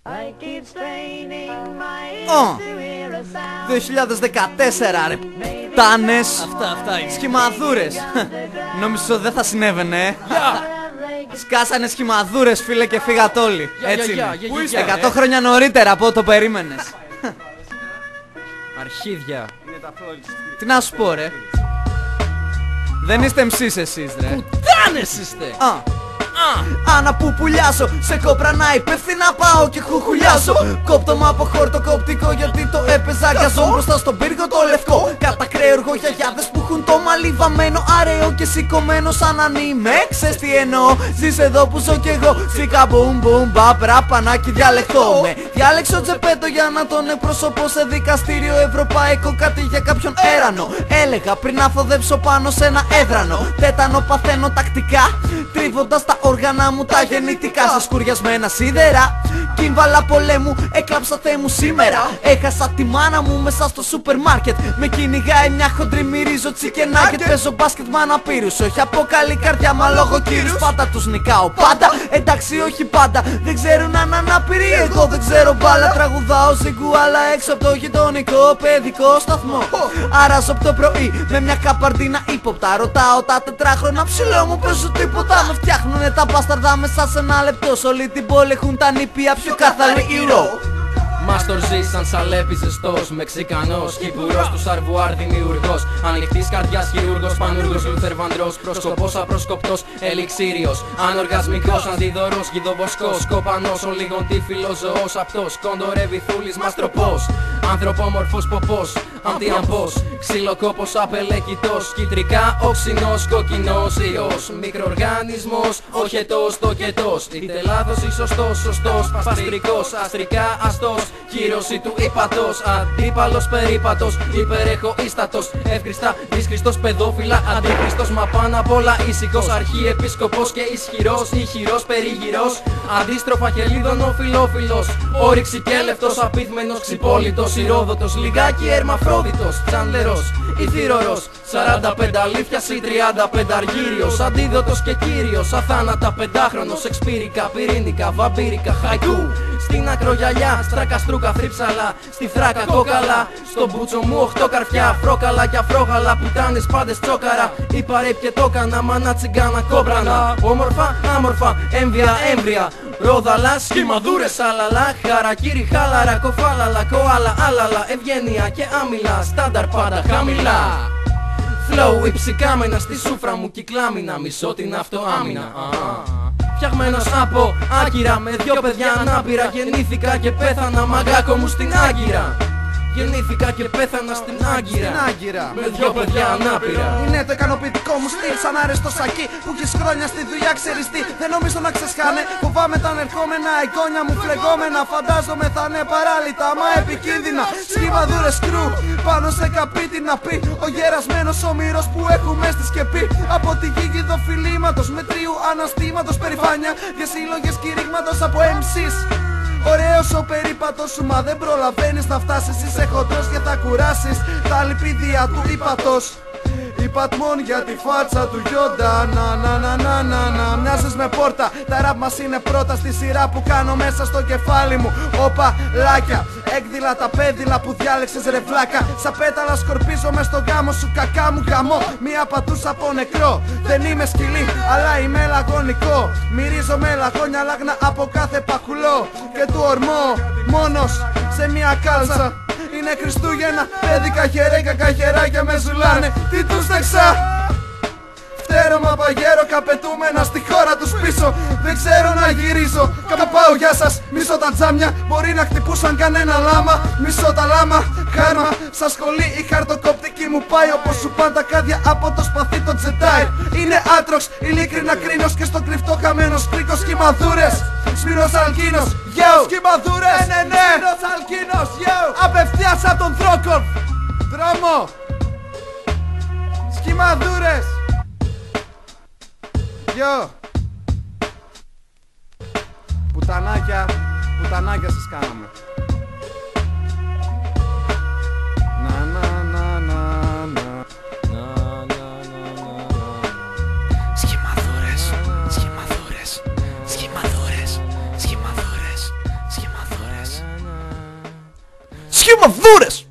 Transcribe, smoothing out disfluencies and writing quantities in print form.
...2014 ρε τάνες. Αυτά είναι. Σχημαδούρες. Νομίζω δεν θα συνέβαινε. Σκάσανε σχημαδούρες φίλε και φύγατε όλοι. Έτσι είναι. Πού είστε, 100 χρόνια νωρίτερα από ό,τι το περίμενες. Αρχίδια. Τι να σου πω ρε. Δεν είστε MCs εσείς ρε. Κουτάνες είστε. Άνα που πουλιάσω, σε κόπρανα υπεύθυνα πάω και χουχουλιάσω. Κόπτωμα από χόρτο κοπτικό γιατί το έπαιζα γκαζόν μπροστά στον πύργο το λευκό. Κατακρέουργο γιαγιάδες που έχουν το μαλλί βαμμένο, αραιό και σηκωμένο σαν ανήμε. Ξέρεις τι εννοώ, ζεις εδώ που ζω κι εγώ. Σίκα μπουμ μπουμ μπαπ πανάκι διαλεχτώ. Με διάλεξω τζεπέτο για να τον εκπροσωπώ σε δικαστήριο ευρωπαϊκό, κάτι για κάποιον έρανο. Έλεγα πριν να θοδεύσω πάνω σε ένα έδρανο. Τέτανο παθαίνω τακτικά, τρίβοντας τα όργανα μου τα γεννητικά σε σκουριασμένα σίδερα. Κύμβαλα πολέμου, έκλαψα Θεέ μου σήμερα. Έχασα τη μάνα μου μέσα στο σούπερ μάρκετ. Με κυνηγάει μια χοντρή, μυρίζω τσικενάκετ. Παίζω μπάσκετ με αναπήρους, όχι από καλή καρδιά μα λόγω κύρους. Πάντα τους νικάω πάντα, εντάξει όχι πάντα. Δεν ξέρουν αν αναπηροί, εγώ δεν ξέρω μπάλα. Τραγουδάω ζιγκουάλα έξω από το γειτονικό παιδικό σταθμό. Αράζω από το πρωί με μια καπαρντίνα ύποπτα. Ρωτάω τα τετράχρονα ψηλό μου πες σου τίποτα. Με φτιάχνουνε τα μπάσταρδα μέσα σε ένα λεπτό. Σ' όλη την πόλη έχουν τα νήπια πιο καθαρή ηρώ. Μάστορ ζει σαν σαλέπι ζεστός, Μεξικανός, Κυπουρός του Σαρβουάρ δημιουργός. Ανοιχτής καρδιάς χειρούργος, πανούργος, Λουθερβανδρός. Προσκοπός απροσκοπτός, ελιξίριος. Ανοργασμικός, αντιδωρός, γιδοβοσκός. Κοπανός, ο λίγον τύφυλος ζωός. Απτός, κοντορεύει θούλης, μαστροπός. Ανθρωπόμορφος ποπός, αντιαμπός. Ξυλοκόπος, απελεκητός. Κυτρικά, οξυνός, κοκκινός ιός. Μικροοργανισμός, οχετός, τοκετός. Είτε λάθος ή σωστός, σωστός, παστρικός, αστρικά, αστός. Κύρωση του ύπατος, αντίπαλος περίπατος, υπερεχοίστατος, εύκριστα, δύσκριστος, παιδόφιλα, αντίκριστος, μα πάνω απ' όλα ήσυχος, αρχιεπίσκοπος και ισχυρός, ηχηρός, περιγυρός, αντίστροφα χελίδωνο φιλόφιλος, όρυξη και λευτός, απίθμενος, ξυπόλυτος, ηρόδοτος, λιγάκι ερμαφρόδιτος, τσάνλερος, ηθυρορός, 45 αλήθειας ή 35 αργύριος, αντίδοτος και κύριος, αθάνατα πεντάχρονος, εξπύρικα, πυρήνικα, βαμπύρικα, χαϊκού, στην ακρογιαλιά, στρακαστρούκα, θρύψαλα, στη θράκα κόκαλα, στον μπούτσο μου 8 καρφιά, φρόκαλα και αφρόγαλα, πουτάνες πάντες τσόκαρα, είπα ρε και το έκανα, μανά τσιγκάνα κόμπρανα, όμορφα, άμορφα, έμβια, έμβρια, ρόδαλα, σχημαδούρες, αλαλα, χαρακύρι, χάλαρα, κοφάλαλα, κοάλα, άλαλα, ευγένεια και άμυλα, στάνταρ πάντα χαμηλά. Flow υψηκάμενα στη σούφρα μου κυκλάμινα, μισώ την αυτοάμυνα. Φτιαγμένος από Άγκυρα, με δυο παιδιά ανάπηρα. Γεννήθηκα και πέθανα μαγκάκο μου στην Άγκυρα. Γεννήθηκα και πέθανα στην Άγκυρα. Με δυο παιδιά ανάπηρα. Είναι το ικανοποιητικό μου στυλ, σαν άρεστο σακί που έχεις χρόνια στη δουλειά, ξέρεις τι. Δεν νομίζω να ξεσχάνε. Φοβάμαι τα ανερχόμενα εικόνια μου φλεγόμενα. Φαντάζομαι θα είναι παράλυτα, μα επικίνδυνα. Σχημαδούρες κρού πάνω σε καπίτι να πει ο γερασμένος ομήρος που έχουμε στη σκεπή. Από τη γη γιδοφιλήματος, μετρίου αναστήματος, περηφάνεια για σύλλογες κηρύγματος από MCs. Ωραίος ο περίπατος σου, μα δεν προλαβαίνεις να φτάσεις. Είσαι χοντρός και θα κουράσεις τα λιπίδια του ύπατος. Υπατμόν για τη φάτσα του Γιόντα. Να μοιάζεις με πόρτα. Τα ραπ μας είναι πρώτα στη σειρά που κάνω μέσα στο κεφάλι μου. Όπα λάκια, έκδηλα τα πέδιλα που διάλεξες ρε βλάκα. Σα πέταλα σκορπίζω μες στον γάμο σου, κακά μου γαμό. Μία πατούσα από νεκρό. Δεν είμαι σκυλί, αλλά είμαι λαγωνικό. Μυρίζω με λαγόνια λάγνα από κάθε παχουλό. Και του ορμό, μόνος σε μία κάλτσα. Είναι Χριστούγεννα, πέδικα χερέκα, καχεράκια με ζουλάνε. Τι τους δεξά, φτέρωμα παγέρο, καπετούμενα στη χώρα τους πίσω. Δεν ξέρω να γυρίζω, καπάω γεια σας. Μισώ τα τζάμια, μπορεί να χτυπούσαν κανένα λάμα. Μισώ τα λάμα, χάρμα, σαν σχολή η χαρτοκοπτική μου πάει. Όπως σου πάνε τα κάδια από το σπαθί το τζετάι. Είναι άτροξ, ειλικρινά κρίνος και στο κρυφτό χαμένος κρίκος. Σχημαδούρες, Σπύρος Αλκίνος, yo! Σχημαδούρες, ναι, Σπύρος Αλκίνος, yo! Απευθείας από τον Θρόκορ, δρόμο. Σχημαδούρες, yo! Πουτανάκια, πουτανάκια σας κάναμε. Σχημαδούρες, σχημαδούρες, σχημαδούρες, σχημαδούρες, σχημαδούρες. Ισχύουν μαυδούρες.